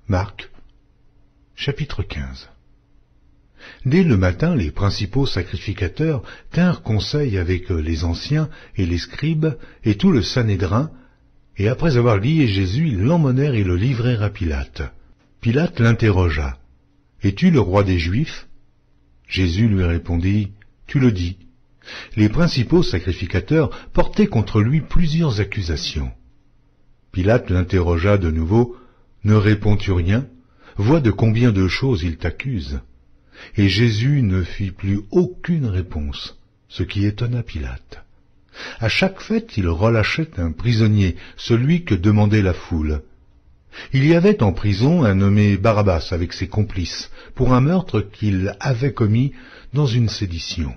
Marc, chapitre 15. Dès le matin, les principaux sacrificateurs tinrent conseil avec les anciens et les scribes et tout le Sanhédrin, et après avoir lié Jésus, ils l'emmenèrent et le livrèrent à Pilate. Pilate l'interrogea. « Es-tu le roi des Juifs ?» Jésus lui répondit, « Tu le dis. » Les principaux sacrificateurs portaient contre lui plusieurs accusations. Pilate l'interrogea de nouveau, « Ne réponds-tu rien? Vois de combien de choses il t'accuse. » Et Jésus ne fit plus aucune réponse, ce qui étonna Pilate. À chaque fête, il relâchait un prisonnier, celui que demandait la foule. Il y avait en prison un nommé Barabbas avec ses complices, pour un meurtre qu'il avait commis dans une sédition.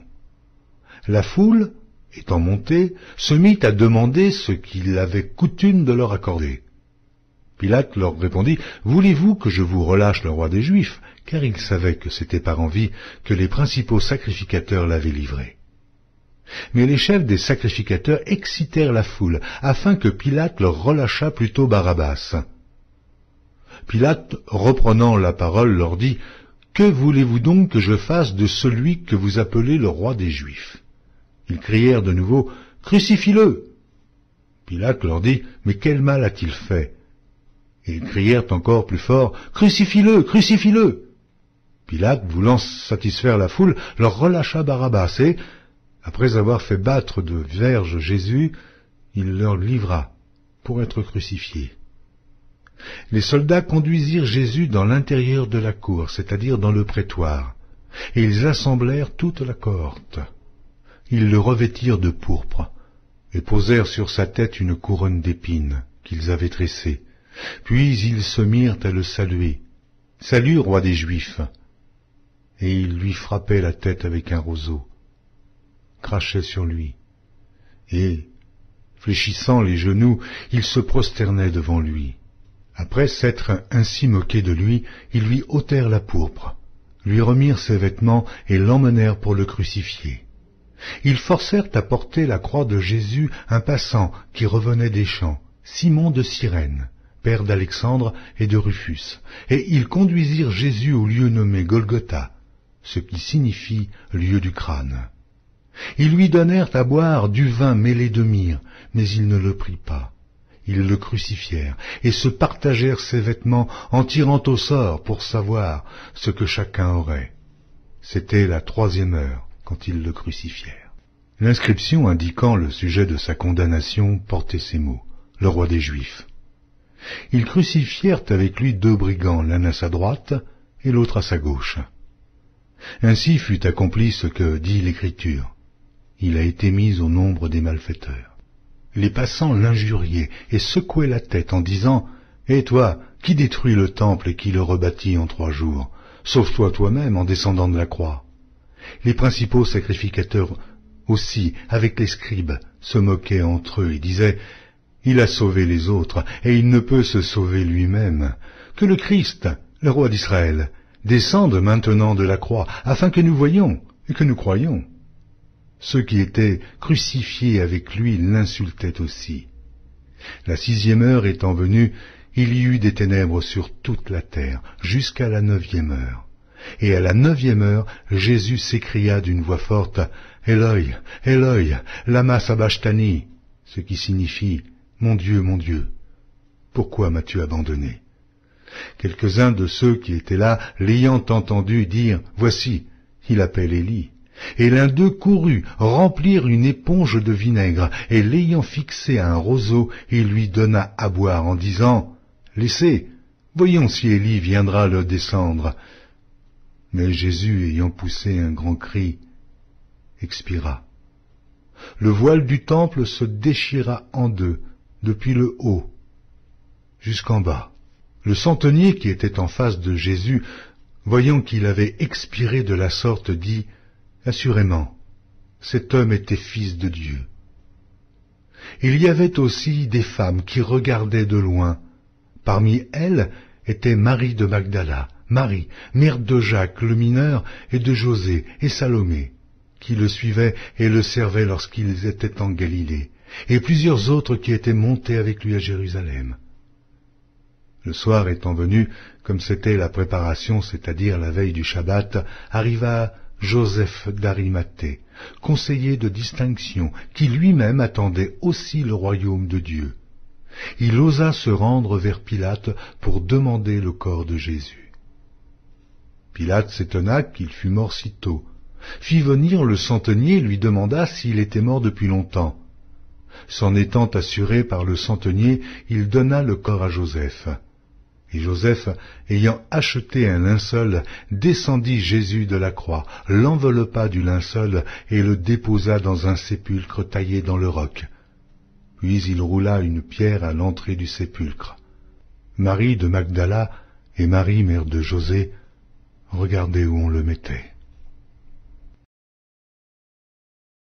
La foule, étant montée, se mit à demander ce qu'il avait coutume de leur accorder. Pilate leur répondit, « Voulez-vous que je vous relâche le roi des Juifs ?» Car il savait que c'était par envie que les principaux sacrificateurs l'avaient livré. Mais les chefs des sacrificateurs excitèrent la foule, afin que Pilate leur relâchât plutôt Barabbas. Pilate, reprenant la parole, leur dit, « Que voulez-vous donc que je fasse de celui que vous appelez le roi des Juifs ?» Ils crièrent de nouveau, « Crucifie-le » Pilate leur dit, « Mais quel mal a-t-il fait ?» Et ils crièrent encore plus fort, « Crucifie-le, crucifie-le » Pilate, voulant satisfaire la foule, leur relâcha Barabbas et, après avoir fait battre de verges Jésus, il leur livra pour être crucifié. Les soldats conduisirent Jésus dans l'intérieur de la cour, c'est-à-dire dans le prétoire, et ils assemblèrent toute la cohorte. Ils le revêtirent de pourpre, et posèrent sur sa tête une couronne d'épines qu'ils avaient tressée. Puis ils se mirent à le saluer. « Salut, roi des Juifs !» Et ils lui frappaient la tête avec un roseau, crachaient sur lui, et, fléchissant les genoux, ils se prosternaient devant lui. Après s'être ainsi moqués de lui, ils lui ôtèrent la pourpre, lui remirent ses vêtements et l'emmenèrent pour le crucifier. Ils forcèrent à porter la croix de Jésus un passant qui revenait des champs, Simon de Cyrène, père d'Alexandre et de Rufus, et ils conduisirent Jésus au lieu nommé Golgotha, ce qui signifie lieu du crâne. Ils lui donnèrent à boire du vin mêlé de myrrhe, mais il ne le prit pas. Ils le crucifièrent et se partagèrent ses vêtements en tirant au sort pour savoir ce que chacun aurait. C'était la 3e heure quand ils le crucifièrent. L'inscription indiquant le sujet de sa condamnation portait ces mots, « Le roi des Juifs ». Ils crucifièrent avec lui 2 brigands, l'un à sa droite et l'autre à sa gauche. Ainsi fut accompli ce que dit l'Écriture. Il a été mis au nombre des malfaiteurs. Les passants l'injuriaient et secouaient la tête en disant, « Et toi, qui détruis le temple et qui le rebâtis en 3 jours? Sauve-toi toi-même en descendant de la croix. » Les principaux sacrificateurs aussi, avec les scribes, se moquaient entre eux et disaient, « Il a sauvé les autres, et il ne peut se sauver lui-même. Que le Christ, le roi d'Israël, descende maintenant de la croix, afin que nous voyions et que nous croyions. » Ceux qui étaient crucifiés avec lui l'insultaient aussi. La 6e heure étant venue, il y eut des ténèbres sur toute la terre, jusqu'à la 9e heure. Et à la 9e heure, Jésus s'écria d'une voix forte, « Eloi, Eloi, lama sabachthani » ce qui signifie « Mon Dieu, pourquoi m'as-tu abandonné ?» Quelques-uns de ceux qui étaient là, l'ayant entendu dire, « Voici, il appelle Élie. » Et l'un d'eux courut remplir une éponge de vinaigre, et l'ayant fixé à un roseau, il lui donna à boire en disant, « Laissez, voyons si Élie viendra le descendre. » Mais Jésus, ayant poussé un grand cri, expira. Le voile du temple se déchira en 2, depuis le haut jusqu'en bas. Le centenier qui était en face de Jésus, voyant qu'il avait expiré de la sorte, dit, « Assurément, cet homme était fils de Dieu. » Il y avait aussi des femmes qui regardaient de loin. Parmi elles était Marie de Magdala, Marie, mère de Jacques le mineur, et de José et Salomé, qui le suivaient et le servaient lorsqu'ils étaient en Galilée, et plusieurs autres qui étaient montés avec lui à Jérusalem. Le soir étant venu, comme c'était la préparation, c'est-à-dire la veille du Shabbat, arriva Joseph d'Arimathée, conseiller de distinction, qui lui-même attendait aussi le royaume de Dieu. Il osa se rendre vers Pilate pour demander le corps de Jésus. Pilate s'étonna qu'il fût mort si tôt, fit venir le centenier et lui demanda s'il était mort depuis longtemps. S'en étant assuré par le centenier, il donna le corps à Joseph. Et Joseph, ayant acheté un linceul, descendit Jésus de la croix, l'enveloppa du linceul et le déposa dans un sépulcre taillé dans le roc. Puis il roula une pierre à l'entrée du sépulcre. Marie de Magdala et Marie, mère de José, regardaient où on le mettait.